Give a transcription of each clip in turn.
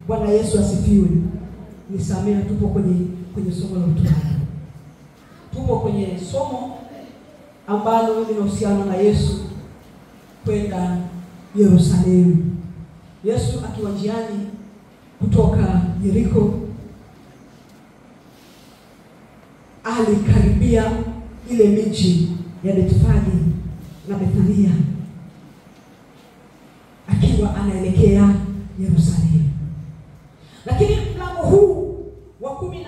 Bwana Yesu asifiwe. Nisamehe, tupo kwenye somo la utume. Tupo kwenye somo ambalo linahusiana na Yesu kwenda Yerusalemu. Yesu akiwa njiani kutoka Yeriko alikaribia ile miji ya Betfage na Bethania akiwa anaelekea Yerusalemu. Lakini mlango huu wa 19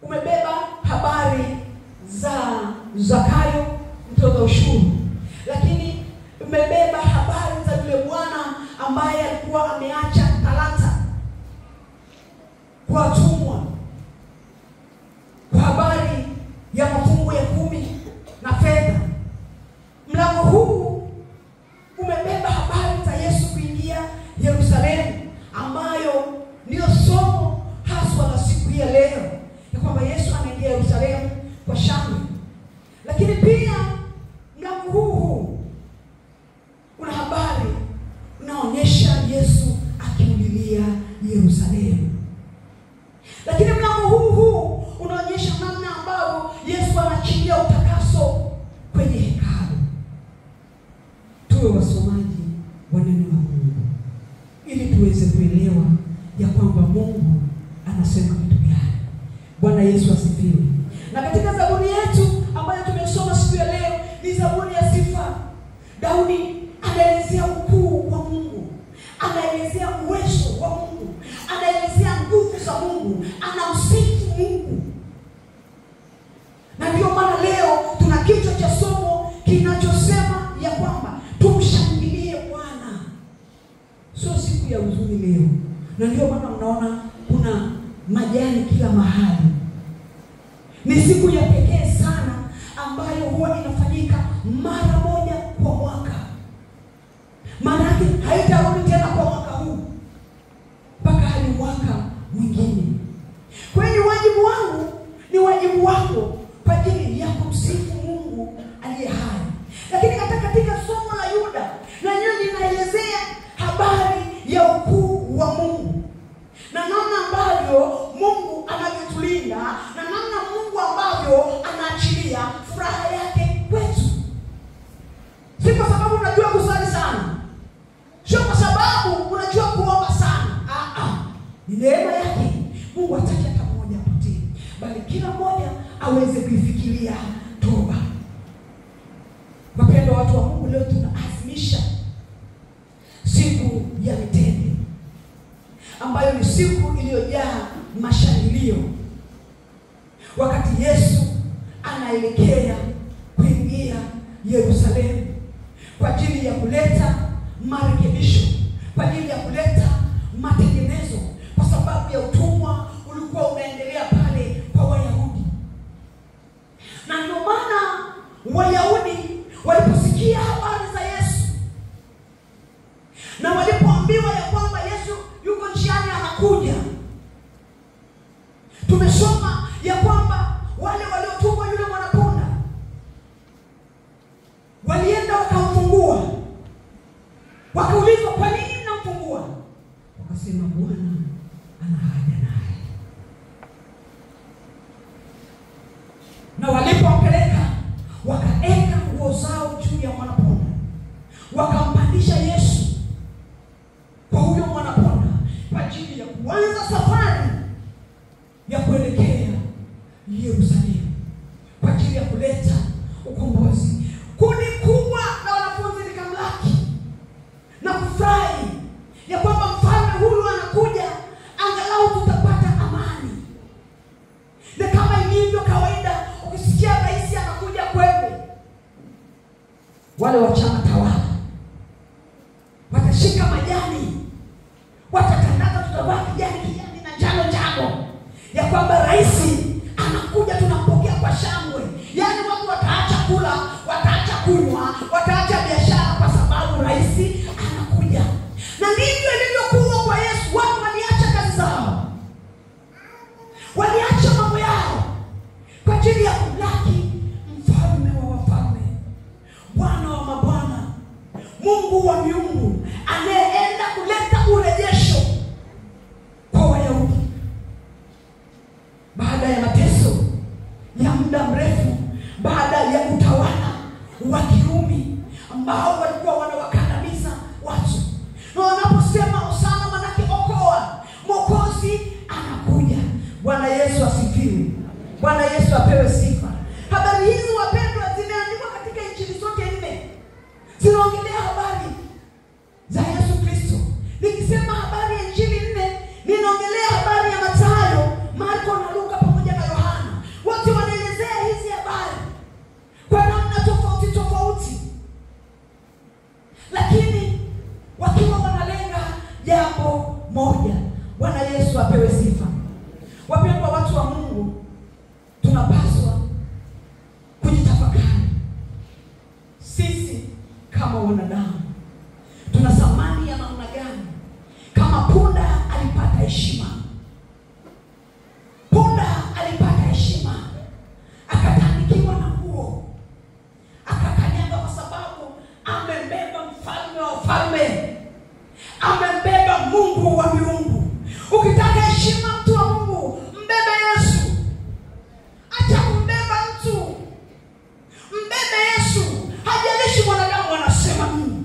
umebeba habari za Zakayo mtoza ushuru, lakini umebeba habari za yule bwana ambaye alikuwa ameacha talanta kwa watumwa, kwa habari ya mafungu ya 10 na fedha. Mlango huu umebeba habari za Yesu kuingia Yerusalemu, ambayo ndio somo haswa la siku ya leo, ya kwamba Yesu anaingia Yerusalemu kwa shangwe. Lakini pia mlango huu una habari unaonyesha Yesu akiulilia Yerusalemu. Lakini mlango huu unaonyesha namna ambavyo Yesu anachilia utakaso kwenye hekalu. Tuwe wasomaji wa neno la Mungu ili tuweze kuelewa ya kwamba Mungu anasema kitu gani. Bwana Yesu asifiwe. Na katika zaburi yetu ambayo tumesoma siku ya leo ni zaburi ya sifa. Daudi anaelezea ukuu wa Mungu, anaelezea uwezo wa Mungu, anaelezea nguvu za Mungu, anamsifu Mungu. Na ndio maana leo tuna kichwa cha somo kinachosema ya kwamba tumshangilie Bwana. Sio siku ya huzuni leo. Na ndio maana unaona kuna majani kila mahali. Ni siku ya pekee sana ambayo huwa inafanyika mara moja kwa mwaka. Maana yake haitarudi tena kwa mwaka huu mpaka hadi mwaka mwingine. Kwa hiyo wajibu wangu ni wajibu wako kwa ajili ya kumsifu Mungu aliye hai. Lakini hata katika somo la Yuda na neno linaelezea habari ya ukuu wa Mungu, na namna ambavyo Mungu anavyotulinda, na namna Mungu ambavyo anaachilia furaha yake kwetu. Si kwa sababu unajua kusali sana, sio kwa sababu unajua kuomba sana. Ni neema yake. Mungu hataki hata mmoja apotee, bali kila mmoja aweze kuifikiria toba. Wapendwa watu wa Mungu, leo tunaadhimisha siku ya mitende, ambayo ni siku iliyojaa mashangilio, wakati Yesu anaelekea kuingia Yerusalemu kwa ajili ya kuleta marekebisho, kwa ajili ya kuleta matengenezo, kwa sababu ya utumwa ulikuwa unaendelea pale kwa Wayahudi. Na ndio maana Wayahudi waliposikia habari za Yesu, na walipoambiwa ya kwamba Yesu yuko njiani anakuja, tumesoma ya kwamba wale waliotumwa yule mwanapunda walienda wakamfungua. Wakaulizwa, kwa nini mnamfungua? Wakasema, Bwana ana haja naye. Na walipompeleka, wakaeka nguo zao juu ya mwanapunda, wakampandisha Yesu kwa huyo mwanapunda kwa ajili ya kuanza safari ya kuelekea Yerusalemu, kwa ajili ya kuleta ukombozi. Kundi kubwa la wanafunzi likamlaki na kufurahi ya kwamba mfalme huyu anakuja, angalau tutapata Yesu apewe sifa. Habari hizi wapendwa zimeandikwa katika injili zote 4. Zinaongelea habari za Yesu Kristo. Nikisema habari ya injili 4, ninaongelea habari ya Mathayo, Marko na Luka pamoja na Yohana. Wote wanaelezea hizi habari kwa namna tofauti tofauti, lakini wakiwa wanalenga jambo moja. Bwana Yesu apewe sifa. Wapendwa watu wa Mungu, tunapaswa kujitafakari. Sisi kama wanadamu tuna thamani ya namna gani? Kama punda alipata heshima. Punda alipata heshima, akatandikiwa na nguo, akakanyaga kwa sababu amembeba mfalme wa falme, amembeba Mungu wa miungu. Ukitaka heshima mtu wa Mungu, mbebe Yesu. Acha kumbeba mtu, mbebe Yesu. Hajalishi mwanadamu anasema nini.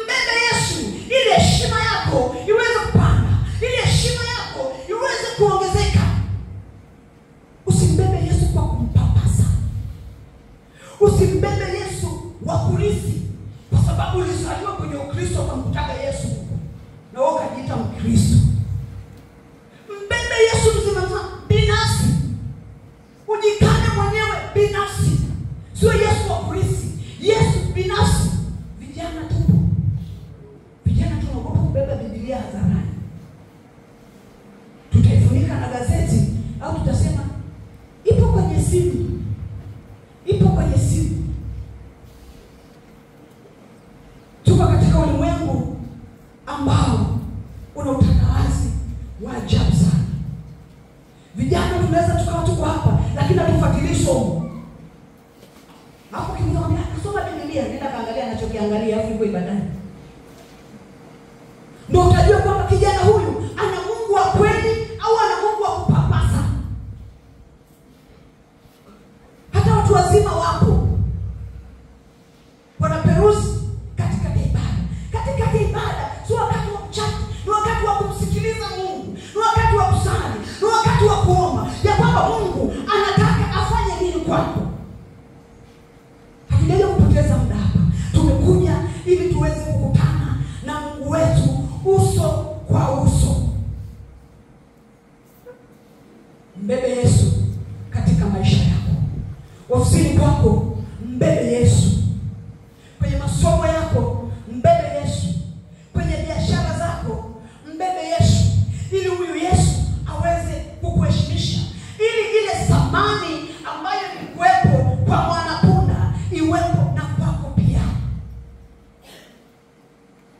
Mbebe Yesu ili heshima yako iweze kupanda, ili heshima yako iweze kuongezeka. Usimbebe Yesu kwa kumpapasa. Usimbebe Yesu wa kulisi kwa sababu ulizaliwa kwenye Ukristo kwa kutaka Yesu na wewe ukajiita Mkristo. Mbebe Yesu mzima binafsi. Ujikane mwenyewe binafsi. Sio Yesu wa kulisi, Yesu binafsi. Vijana tupo. Vijana tunaogopa kubeba Biblia hadharani. Tutaifunika na gazeti au tutasema ipo kwenye simu. Ipo kwenye simu. Tuko katika ulimwengu ambao una utandawazi wa ajabu sana. Vijana tunaweza tukawa tuko hapa lakini hatufuatilii somo. Hapo kimwambia kusoma Biblia, nenda kaangalia anachokiangalia afu yuko ibadani. Ndio utajua kwamba kijana huyu ana Mungu wa kweli au ana Mungu wa kupapasa. Hata watu wazima wapo wanaperuzi katika ibada. Katika ibada sio wakati wa kuchati, ni wakati wa kumsikiliza Mungu, ni wakati wa kusali, ni wakati wa kuomba ya kwamba Mungu anataka afanye nini kwako. Hatujaja kupoteza muda hapa. Tumekuja ili tuweze kukutana na Mungu wetu uso kwa uso. Mbebe Yesu katika maisha yako. Ofisini kwako, mbebe Yesu. Kwenye masomo yako, mbebe Yesu. Kwenye biashara zako, mbebe Yesu. Ili huyu Yesu aweze kukuheshimisha. Ili ile thamani ambayo ni kuwepo kwa mwanapunda iwepo na kwako pia.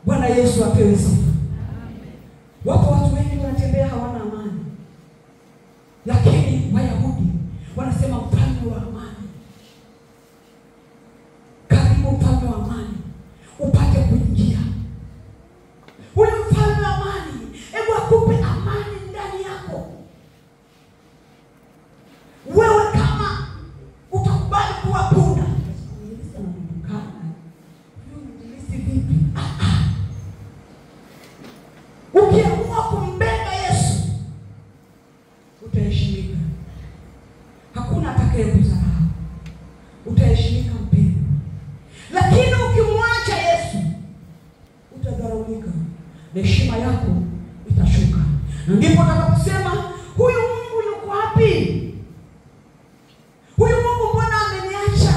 Bwana Yesu apewe sifa. Wapo watu wengi wanatembea hawana amani. Lakini Wayahudi wanasema mfalme wa amani. Karibu mfalme wa amani upate kuingia. Huyu mfalme wa amani, hebu akupe amani ndani yako. Wewe kama utakubali kuwa punda, ukiamua kumbeba Yesu, utaheshimika. Hakuna atakayekudharau. Utaheshimika mpendwa. Lakini ukimwacha Yesu, utadharaulika. Heshima yako itashuka. Na ndipo utakaposema, huyu Mungu yuko wapi? Huyu Mungu mbona ameniacha?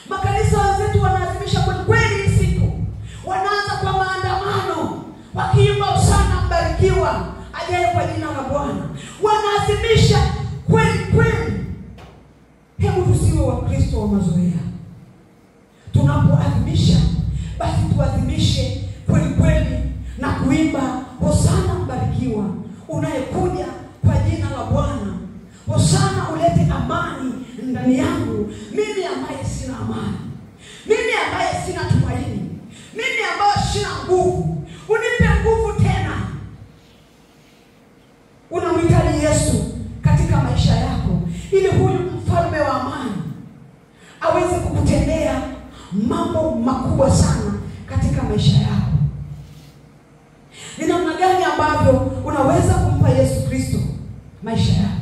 Makanisa wenzetu wanaadhimisha kweli siku. Wanaanza kwa maandamano, wakiimba sana mbarikiwa ajaye kwa jina la Bwana. Wanaadhimisha kweli. Hebu tusiwe Wakristo wa mazoea. Tunapoadhimisha, basi tuadhimishe kweli na kuimba hosana mbarikiwa unayekuja kwa jina la Bwana. Hosana ulete amani ndani yangu, mimi ambaye sina amani, mimi ambaye sina tumaini, mimi ambaye sina nguvu. Unipe nguvu tena. Unamhitaji Yesu katika maisha yako ili huyu mfalme wa amani aweze kukutendea mambo makubwa sana katika maisha yako. Ni namna gani ambavyo unaweza kumpa Yesu Kristo maisha yako?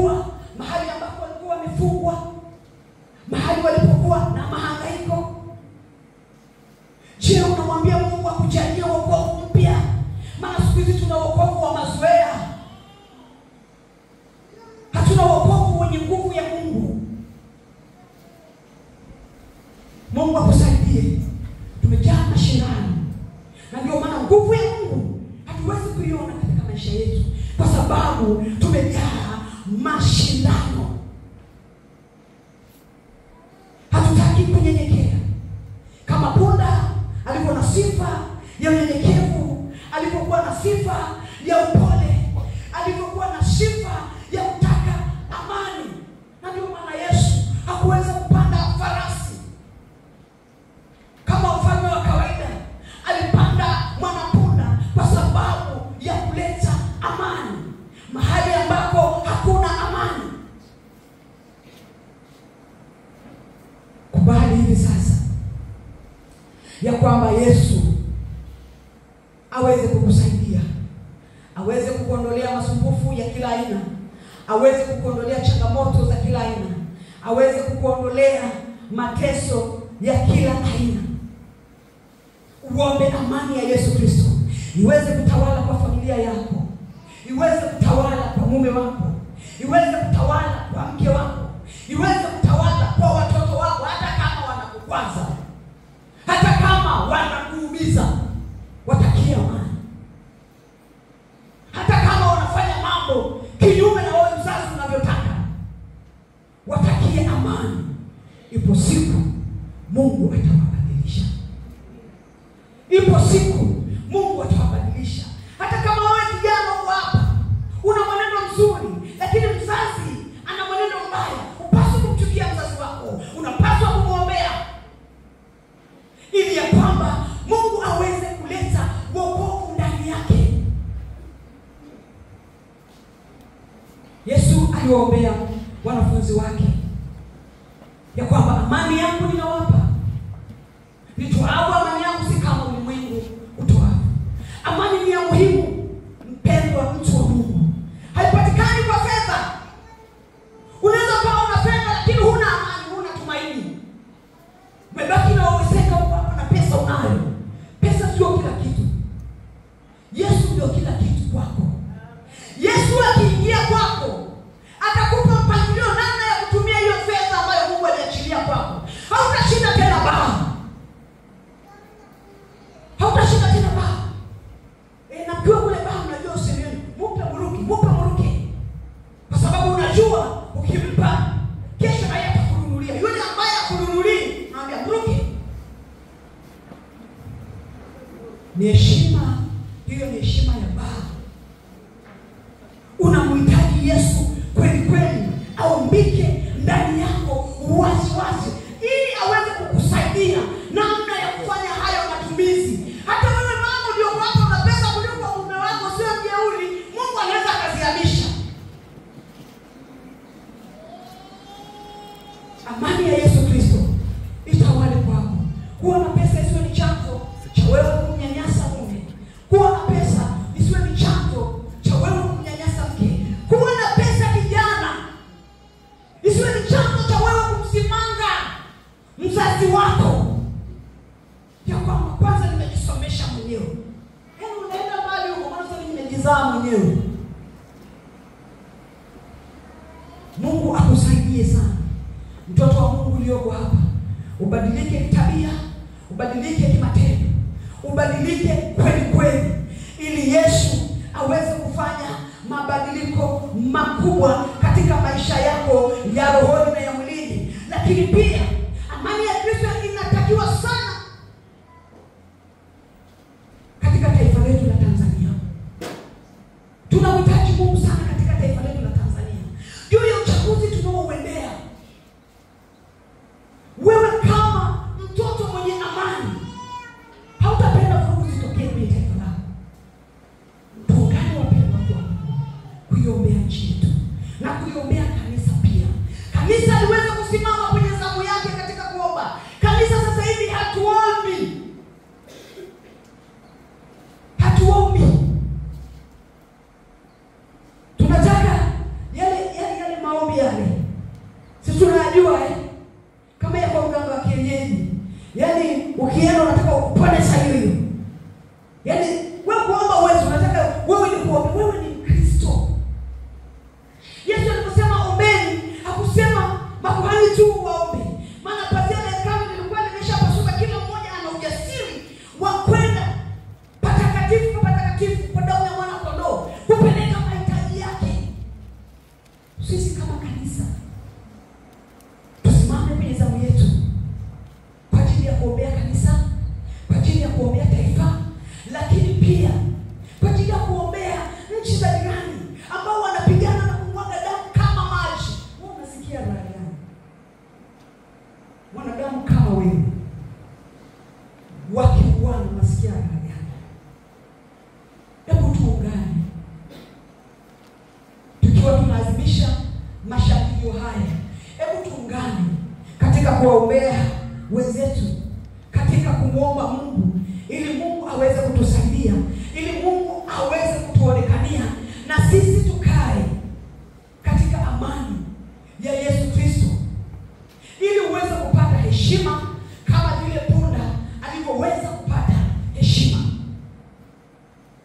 walipokuwa, mahali ambapo walikuwa wamefungwa, mahali walipokuwa na mahangaiko. Je, unamwambia Mungu akujalie wokovu mpya? Maana siku hizi tuna wokovu wa mazoea. Hatuna wokovu wenye nguvu ya Mungu. Mungu akusaidie. Tumejaa mashindano. Na ndio maana nguvu ya Mungu hatuwezi kuiona katika maisha yetu, kwa sababu tumejaa mashindano. Hatutaki kunyenyekea. Kama punda alikuwa na sifa ya unyenyekevu, alipokuwa na sifa ya upole, alipokuwa na sifa ya kutaka amani. Na ndio maana Yesu hakuweza kupanda farasi kama mfalme wa kawaida. Alipanda mwanapunda kwa sababu ya kuleta amani mahali ambako hakuna amani. Kubali hivi sasa ya kwamba Yesu aweze kukusaidia, aweze kukuondolea masumbufu ya kila aina, aweze kukuondolea changamoto za kila aina, aweze kukuondolea mateso ya kila aina. Uombe amani ya Yesu Kristo iweze kutawala kwa familia yako, iweze kutawala kwa mume wako, iweze kutawala kwa mke wako, iweze kutawala kwa watoto wako, hata kama wanakukwaza, hata kama wanakuumiza, watakia amani. Hata kama wanafanya mambo kinyume na wewe mzazi unavyotaka, watakie amani. Ipo siku Mungu atawabadilisha. Ipo siku Mungu atawabadilisha. Hata kama wewe kijana uko hapa, una mwenendo mzuri, lakini mzazi ana mwenendo mbaya, upaswa kumchukia mzazi wako, unapaswa kumwombea ili ya kwamba Mungu aweze kuleta wokovu ndani yake. Yesu aliwaombea wanafunzi wake ya kwamba amani yangu ninawapa, nitoao amani yangu si kama ulimwengu utoao. Amani ni ya muhimu, mpendwa mtu wa Mungu. Haipatikani kwa fedha. Unaweza kuwa una fedha lakini huna amani, huna tumaini. Umebaki na uwezeka huko na pesa unayo. Pesa sio kila kitu. Yesu ndio kila kitu kwako. Yesu akiingia kwako, atakupa mpangilio namna ya kutumia hiyo fedha ambayo Mungu aliachilia kwako. Hautashinda tena baa. Hautashinda tena baa. Na mkiwa kule baa mnajua usemieni, mupe muruki. Kwa sababu unajua ukimpa kesho naye atakununulia. Yule ambaye akununulia, naambia muruki. Ni heshima, hiyo ni heshima ya baa. Unamhitaji Yesu kweli kweli, aumbike ndani yako wazi ili aweze kukusaidia namna ya kufanya hayo matumizi. Hata wewe mama ndio wako una pesa kuliko mume wako, sio mjeuri, Mungu anaweza akazihamisha. Amani ya Yesu Kristo itawale kwako. Kuwa na pesa isiwe ni chanzo cha wewe kumnyanyasa mume. Kuwa na pesa isiwe ni chanzo cha wewe kumnyanyasa mke. Kuwa na pesa kijana isiwe ni chanzo cha wewe kumsimanga mzazi wako. Ya kwamba kwanza nimejisomesha mwenyewe. Unaenda mbali huko, kwanza nimejizaa mwenyewe. Mungu akusaidie sana. Mtoto wa Mungu ulioko hapa, ubadilike tabia, ubadilike kimatendo, ubadilike kweli kweli, ili Yesu aweze kufanya mabadiliko makubwa katika maisha yako ya rohoni na ya mwilini. Lakini pia amani ya Kristo inatakiwa sana katika taifa letu la Tanzania. Tunahitaji Mungu sana katika taifa letu la Tanzania. Juu ya uchaguzi tunaoendea, wewe kama mtoto mwenye amani, hautapenda vurugu zitokee kwenye taifa lako. Tuungane wapendwa kwa kuiombea nchi yetu na kuiombea kanisa pia. Kanisa maombi yale. Sisi tunajua kama ya kwa mganga wa kienyeji. Yaani ukienda unataka upone saa hiyo. Yaani wewe kuomba uwezo unataka wewe ni kuomba, wewe ni Kristo. Yesu aliposema ombeni, hakusema makuhani tu waombe. Maana pazia la hekalu lilikuwa limeshapasuka, kila mmoja ana ujasiri wa kwenda patakatifu kwa damu ya mwana kondoo kupeleka mahitaji yake. Sisi kama kanisa tusimame kwenye zamu yetu kwa ajili ya kuombea kanisa, kwa ajili ya kuombea taifa, lakini pia kwa ajili ya kuombea nchi za jirani ambao wanapigana na kumwaga damu kama maji. Wewe unasikia raha gani? Wanadamu kama wewe wakiuana, unasikia raha gani? Hebu tuungane tukiwa tunaadhimisha mashahidi haya. Hebu tuungane katika kuwaombea wenzetu, katika kumwomba Mungu ili Mungu aweze kutusaidia, ili Mungu aweze kutuonekania, na sisi tukae katika amani ya Yesu Kristo, ili uweze kupata heshima kama vile punda alivyoweza kupata heshima.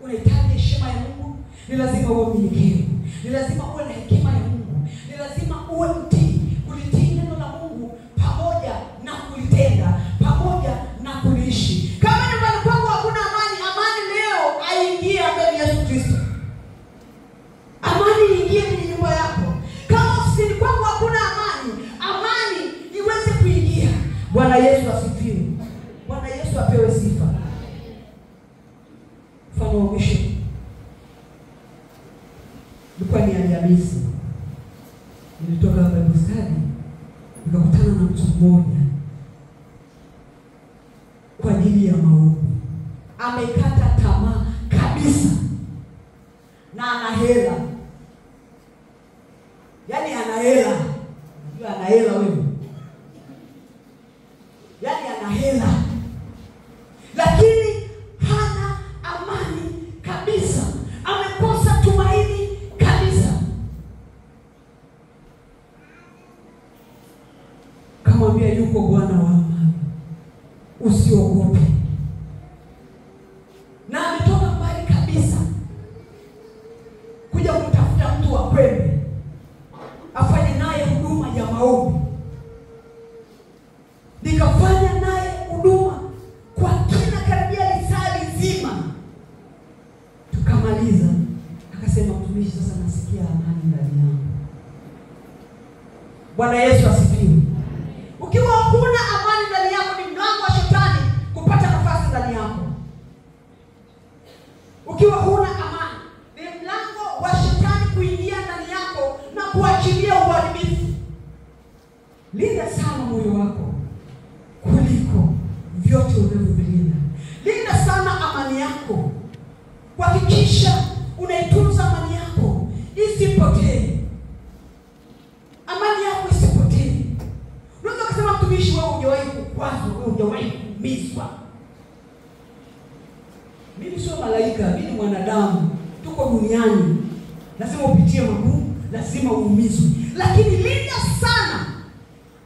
Unahitaji heshima ya Mungu, ni lazima uwe mnyenyekevu, ni lazima uwe na hekima ya Mungu, ni lazima uwe mtii, kulitii neno la Mungu pamoja na kulitenda, pamoja na kuliishi. Kama nyumbani kwako hakuna amani, amani leo aingie mbele ya Yesu Kristo. Amani iingie kwenye nyumba yako. Kama ofisini kwako hakuna amani, amani iweze kuingia. Bwana Yesu asifiwe. Bwana Yesu apewe sifa. Mfano wa mwisho ilikuwa ni Alhamisi. Nilitoka hapa bustani nikakutana na mtu mmoja kwa ajili ya maombi. Amekata tamaa kabisa na ana hela. Yaani ana hela. Yule ana hela wewe. Yaani ana hela. Lakini hana amani kabisa. Amekosa tumaini kabisa. Kamwambia yuko Bwana wa amani, usiogope. Na ametoka mbali kabisa kuja kutafuta mtu wa kweli afanye naye huduma ya maombi. Nikafanya naye huduma kwa kina karibia lisali zima. Tukamaliza, akasema mtumishi, sasa nasikia amani ndani yangu. Bwana Yesu asifiwe. Ukiwa huna amani ndani yako, ni mlango wa shetani kupata nafasi ndani yako. Ukiwa huna amani, ni mlango wa shetani kuingia ndani yako na kuachilia uharibifu. Linda sana moyo wako kuliko vyote unavyovilinda. Linda sana amani yako. Hakikisha unaitunza amani yako isipotee. Amani yako isipotee. Unaweza kusema mtumishi, wewe hujawahi kukwazwa, wewe hujawahi kuumizwa. Mimi sio malaika, mimi ni mwanadamu. Tuko duniani. Lazima upitie magumu, lazima uumizwe. Lakini linda sana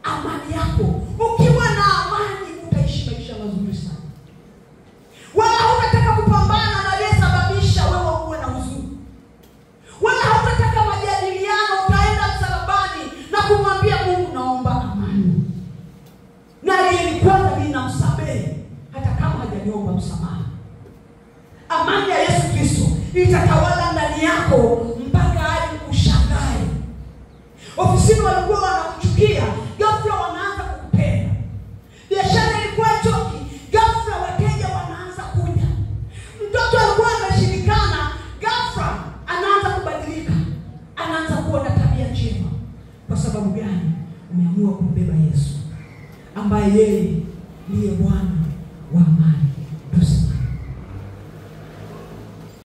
amani yako. Ukiwa na amani utaishi maisha mazuri sana. Wala hautataka kupambana na aliyesababisha wewe uwe na huzuni. Wala hautataka majadiliano, utaenda msalabani na kumwambia Mungu, naomba amani. Na aliyekwanza ninamsamehe hata kama hajaniomba msamaha. Amani ya Yesu Kristo itatawala ndani yako mpaka hadi ushangae. Ofisini walikuwa wanakuchukia, ghafla wanaanza kukupenda. Biashara ilikuwa choki, ghafla wateja wanaanza kuja. Mtoto alikuwa ameshindikana, ghafla anaanza kubadilika. Anaanza kuwa na tabia njema. Kwa sababu gani? Umeamua kumbeba Yesu, ambaye yeye ndiye Bwana wa amani.